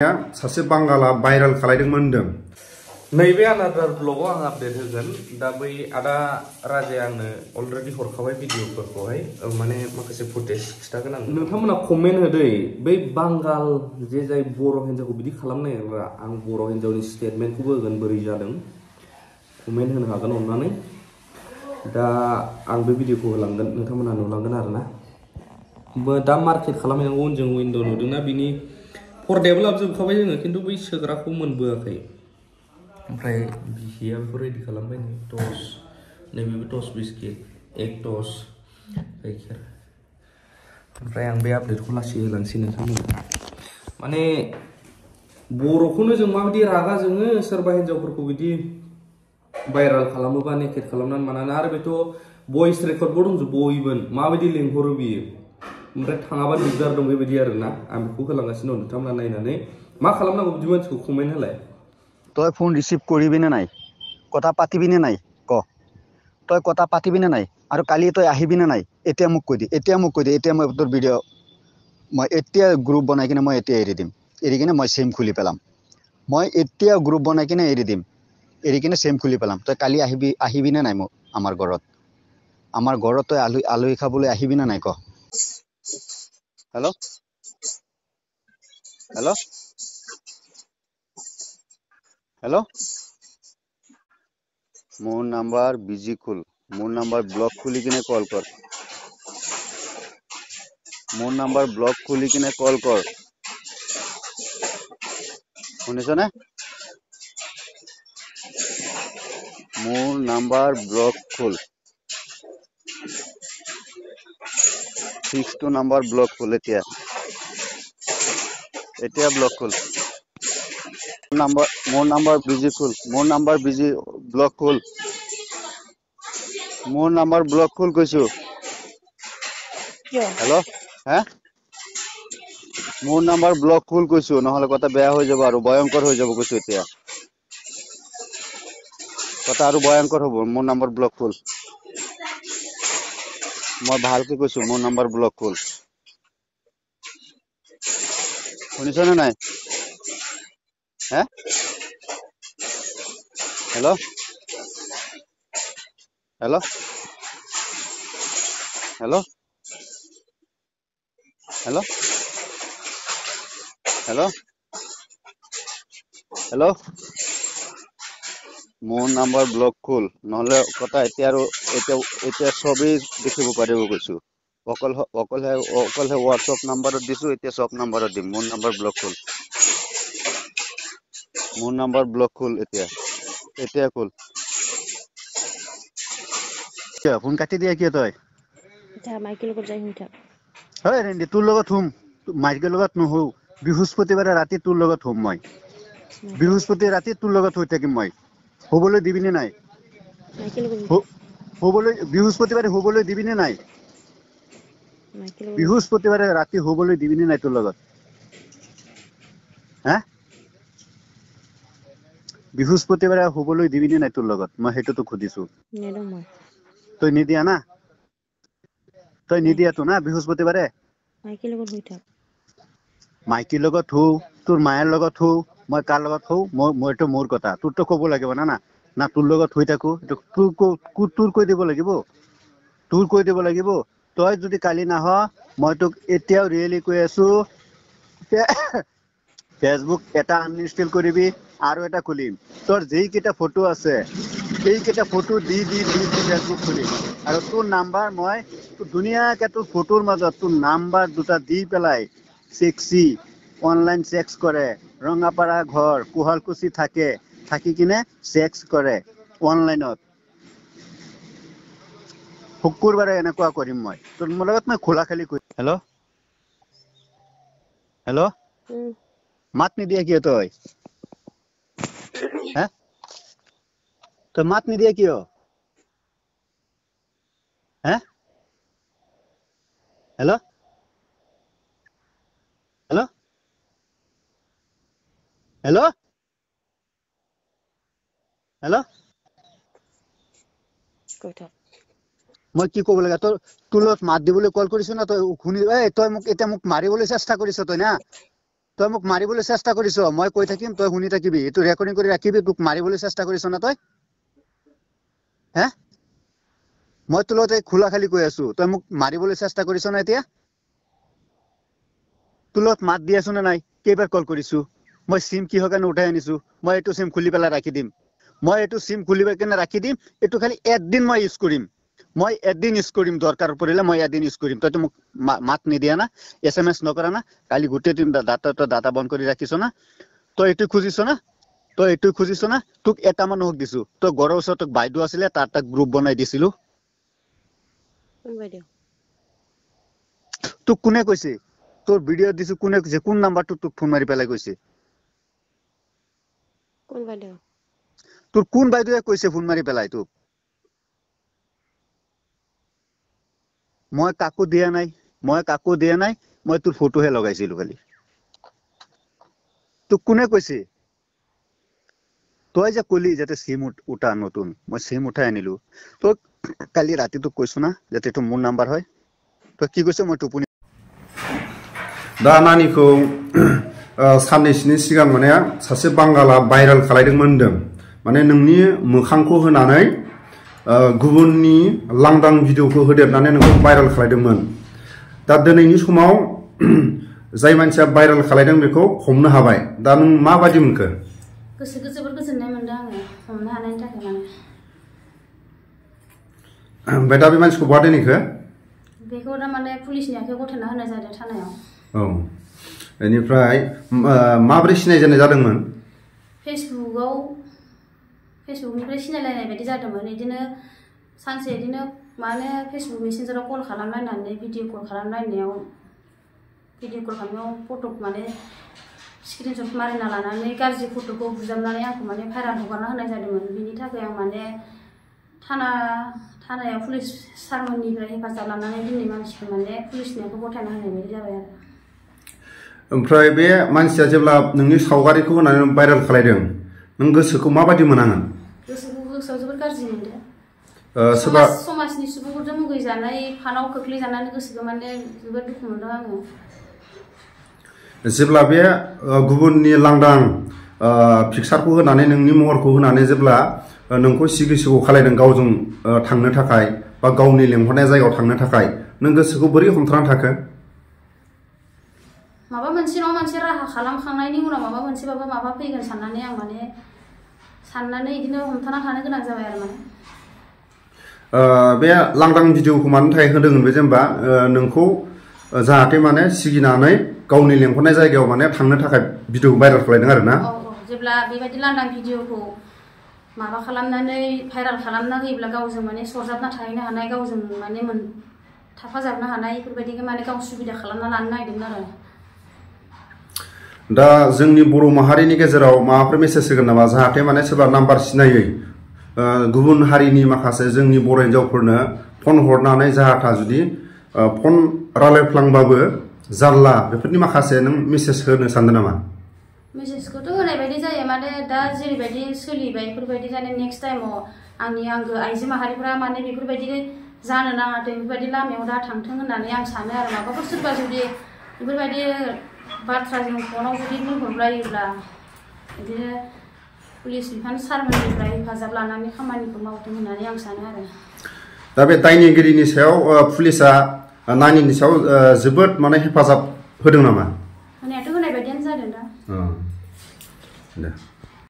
सासे बांगाला viral खालायदोंमोन होनदों नैबे आनादार ब्लगाव आं आपडेट होगोन दा बै आदा राजाया आंनो अलरेडि हरखाबाय भिडिअफोरखौहाय माने माखासे फुटेज खिथागोन आं नोंथांमोना कमेन्ट होदै बै बांगाल जे जाय बर' हिन्जावखौ बिदि खालामनो नागिरग्रा आं बर' हिन्जावनि स्टेटमेन्टखौबो होगोन बोरै जादों कमेन्ट होनो हागोन अननानै दा आं बे भिडिअखौ होलांगोन नोंथांमोना नुलांगोन आरोना दा मार्केट खालामनांगौ जों उइन्ड' नुदोंना बिनि पर्दायाबो लाबोजोबखाबाय जोङो खिन्थु बै सोग्राखौ मोनबोआखै ओमफ्राय बिसिया बेखौ रेडि खालामबाय नै टस नैबेबो टस बिस्किट एग टस गाइखेर ओमफ्राय आं बे आपडेटखौ लासै होलांसै नोंथांमोना माने बर'खौनो जों माबायदि रागा जोङो सोरबा हिन्जावफोरखौ बिदि भाइराल खालामोबा नेकेट खालामनानै मानानै आरो बेथ' भइस रेकर्डबो दंजोबो इभेन माबायदि लेंहरो बियो ओमफ्राय थाङाबा दिगदार दं बेबायदि आरोना आं बेखौ होलांगासिनो दं नोंथांमोना नायनानै मा खालामनांगौ बिदि मानसिखौ कमेन्ट होलाय তই ফোন রিসিভ কৰিবি নে নাই কথা পাতিবি নে নাই ক তই কথা পাতিবি নে নাই আৰু কালি তই আহিবি নে নাই এতিয়া মোক কৈ দি এতিয়া মই তোৰ ভিডিঅ' মই এতিয়া গ্ৰুপ বনাই কিনে মই এতিয়া এৰি দিম এৰি কিনে মই সেম খুলি পেলাম মই এতিয়া গ্ৰুপ বনাই কিনে এৰি দিম এৰি কিনে সেম খুলি পেলাম তই কালি আহিবি নে নাই মোক আমাৰ ঘৰত তই আলহী খাবলৈ আহিবি নে নাই ক হেল্ল' হেল্ল' হেল্ল' মোৰ নাম্বাৰ বিজি খুল মোৰ নাম্বাৰ ব্লক খুলি কিনে কল কৰ মোৰ নাম্বাৰ ব্লক খুলি কিনে কল কৰ শুনিছনে মোৰ নাম্বাৰ ব্লক খুল 62 নাম্বাৰ ব্লক খুল এতিয়া ব্লক খুল মোৰ নাম্বাৰ বিজি খুল মোৰ নাম্বাৰ বিজি ব্লক খুল মোৰ নাম্বাৰ ব্লক খুল কৈছো হেল্ল' হ্যাঁ মোৰ নাম্বাৰ ব্লক খুল কৈছো নহলে কথা বেয়া হৈ যাব আৰু ভয়ংকৰ হৈ যাব কৈছো এতিয়া কথা আৰু ভয়ংকৰ হ'ব মোৰ নাম্বাৰ ব্লক খুল মই ভালকে কৈছো মোৰ নাম্বাৰ ব্লক খুল শুনিছনে নাই হ্যাঁ hello' hello' hello' hello' hello' hello' মোৰ নাম্বাৰ ব্লক খুল নহলে কথা এতিয়া সবেই দেখিব পাৰিব কৈছো অকলহে হোৱাটছআপ নাম্বাৰত দিছো এতিয়া সব নাম্বাৰত দিম মোৰ নাম্বাৰ ব্লক খুল মোৰ নাম্বাৰ ব্লক খুল এতিয়া খুল ফোন কাটি দিয়া কিয় তই মাইকেল লগত যাই শুই থাক হয় ৰেন্দি তোৰ লগত হুম মাইকেল লগত নহও বৃহস্পতিবাৰে ৰাতি তোৰ লগত হুম মই বৃহস্পতি ৰাতি তোৰ লগত হৈ থাকিম মই হ'বলৈ দিবি নে নাই হ'বলৈ বৃহস্পতিবাৰে হ'বলৈ দিবি নে নাই বৃহস্পতিবাৰে ৰাতি হ'বলৈ দিবি নে নাই তোৰ লগত হা বৃহস্পতিবাৰে হ'বলৈ দিবি নে নাই তোৰ লগত মই সেইটোতো খুদিছো তই নিদিয়া না তই নিদিয়াতো না বৃহস্পতিবাৰে মাইকীৰ লগত হও তোৰ মায়েৰ লগত হও মই কাৰ লগত হও মইটো মোৰ কথা তোৰতো ক'ব লাগিব না তোৰ লগত হৈ থাকো তোৰ কৈ দিব লাগিব তই যদি কালি নাহ মই তোক এতিয়াও ৰিয়েলি কৈ আছো ফেচবুক এটা আনইনষ্টল কৰিবি আৰু এটা খুলিম তোৰ যেইকেইটা ফটো আছে সেইকেইটা ফটো দি ফেচবুক খুলিম আৰু তোৰ নাম্বাৰ মই ধুনীয়াকে তোৰ ফটোৰ মাজত তোৰ নাম্বাৰ দুটা দি পেলাই সেক্সি অনলাইন সেক্স কৰে ৰঙাপাৰা ঘৰ কুহালকুছি থাকি কিনে সেক্স কৰে অনলাইনত শুকুৰবাৰে এনেকুৱা কৰিম মই তোৰ লগত মই খোলা খালি কৰিম হেল্ল' মাত নিদিয়া কিয় তই হা তই মাত নিদিয়া কিয় হা হেল্ল' হেল্ল' হেল্ল' হেল্ল' মই কি ক'ব লাগে তোৰ লগত মাত দিবলৈ কল কৰিছো না তই শুনি তই মোক এতিয়া মোক মাৰিবলৈ চেষ্টা কৰিছ তই না তই মোক মাৰিবলৈ চেষ্টা কৰিছ মই কৈ থাকিম তই শুনি থাকিবি এটো ৰেকৰ্ডিং কৰি ৰাখিবি তোক মাৰিবলৈ চেষ্টা কৰিছ না তই হে মই তোলতে খোলা খালি কৈ আছো তই মোক মাৰিবলৈ চেষ্টা কৰিছ না এতিয়া তোলত মাত দি আছো না নাই কেইবাৰ কল কৰিছো মই সিম কি হকানে উঠাই আনিছো মই এটো সিম খুলি পেলাই ৰাখি দিম মই এটো সিম খুলিব কেনে ৰাখি দিম এটো খালি একদিন মই ইউজ কৰিম মই একদিন ইউজ কৰিম দৰকাৰ পৰিলে মই একদিন ইউজ কৰিম তই মোক মাত নিদিয়া না এসএমএস নকৰা না কালি গোটেই দিন ডাটা বন্ধ কৰি ৰাখিছ না তই এটো খুজিছ না তোক এটা মানুহক দিছো তই ঘৰৰ ওচৰত তোক বাইদু আছিল তাৰ গ্ৰুপ বনাই দিছিলো কোন বাইদেউ তোক কোনে কৈছে তোৰ ভিডিও দিছো কোনে কৈছে কোন নাম্বাৰটো তোক ফোন মাৰি পেলাই কৈছে কোন বাইদেউ তোৰ কোন বাইদুৱে কৈছে ফোন মাৰি পেলাই তোক মই কাকো দিয়া নাই মই তোৰ ফটোহে লগাইছিলো খালি তোক কোনে কৈছে তই যে কলি যাতে সিম উঠা নতুন মই সিম উঠাই আনিলো তো কালি ৰাতি তোক কৈছো না যাতে এটো মোৰ নাম্বাৰ হয় তই কি কৈছ মই টোপনি दा नानिखौ साननैसोनि सिगां माने सासे बांगाला भाइराल खालायदोंमोन होनदों माने नोंनि मोखांखौ होनानै गुबुननि लांदां भिडिअखौ होदेरनानै नोंखौ भाइराल खालायदोंमोन दा दिनैनि समाव जाय मानसिया भाइराल खालायदों बेखौ हमनो हाबाय दा नों माबादि मोनखो गोसोखौ जोबोर गोजोननाय मोनदों आङो हमनो हानायनि थाखाय माने ओमफ्राय दा बे मानसिखौ बहा दोनहैखो बेखौ दा माने पुलिसनि आखायाव गथायना होनाय जादों थानायाव औ बेनिफ्राय माबोरै सिनायजानाय जादोंमोन फेसबुकनिफ्राय सिनायलायनाय बायदि जादोंमोन बिदिनो सानसे बिदिनो माने फेसबुक मेसेन्जाराव कल खालामलायनानै भिडिअ कल खालामलायनायाव फट' माने स्क्रिनशट मारिना लानानै गाज्रि फट'खौ बुजाबनानै आंखौ माने भाइराल हगारना होनाय जादोंमोन बिनि थाखाय आं माने थानायाव पुलिस सारमोननिफ्राय हेफाजाब लानानै दिनै मानसिखौ माने पुलिसनि आखायाव गथायना होनाय बायदि जाबाय आरो ओमफ्राय बे मानसिया जेब्ला नोंनि सावगारिखौ होनानै भाइराल खालायदों नों गोसोखौ माबादि मोनाङो गोसोआव जोबोर गाज्रि मोनदों सोरबा समाजनि सुबुंफोरजों मुगैजानाय फानाव खोख्लैजानानै गोसोखौ माने जोबोर दुखु मोनदों आङो जेब्ला बे गुबुननि लांदां पिक्सारखौ होनानै नोंनि महरखौ होनानै जेब्ला नोंखौ सिगि खालायदों गावजों थांनो थाखाय बा गावनि लेंहरनाय जायगायाव थांनो थाखाय नों गोसोखौ बोरै हमथानानै थाखो माबा मोनसे नङा मोनसे राहा खालामखांनायनि उनाव माबा मोनसेबाबो माबा फैगोन साननानै आं माने बिदिनो हमथाना थानो गोनां जाबाय आरो माने बे लांदां भिडिअखौ मानो थाखाय होदोंमोन बे जेनेबा नोंखौ जाहाथे माने सिगिनानै गावनि लेंहरनाय जायगायाव माने थांनो थाखाय भिडिअ भाइराल खालायदों आरो ना जेब्ला बेबायदि लांदां भिडिअखौ माबा खालामनानै भाइराल खालामना होयोब्ला गावजों माने सरजाबना थाहैनो हानाय गावजों माने थाफाजाबनो हानाय बेफोरबायदिखौ माने गाव सुबिदा खालामना लानो नागिरदोंमोन आरो दा जोंनि बर' माहारिनि गेजेराव माबाफोर मेसेज होगोन नामा जाहाथे माने सोरबा नाम्बार सिनायै गुबुन हारिनि माखासे जोंनि बर' हिन्जावफोरनो फन हरनानै जाहाथा जुदि फन रायलायफ्लांबाबो जारला बेफोरनि माखासे नों मेसेज होनो सानदों नामा मेसेजखौथ' होनाय बायदि जायो माने दा जेरैबायदि सोलिबाय बेफोरबायदि जाने नेक्स्ट टाइमाव आंनि आंगो आइजो माहारिफोरा माने बेफोरबायदि जानो नाङाथों बेफोरबायदि लामायाव दा थांथों होननानै आं सानो आरो माबाफोर सोरबा जुदि बेफोरबायदि बाथ्राजों फनाव जुदि बुंहरलायोब्ला बिदिनो पुलिस बिफान सारमोननिफ्राय हेफाजाब लानानै खामानिखौ मावथों होननानै आं सानो आरो दा बे दायनिगिरिनि सायाव पुलिसा नानिनि सायाव जोबोद माने हेफाजाब होदों नामा होनायाथ' होनाय बायदियानो जादों दा दे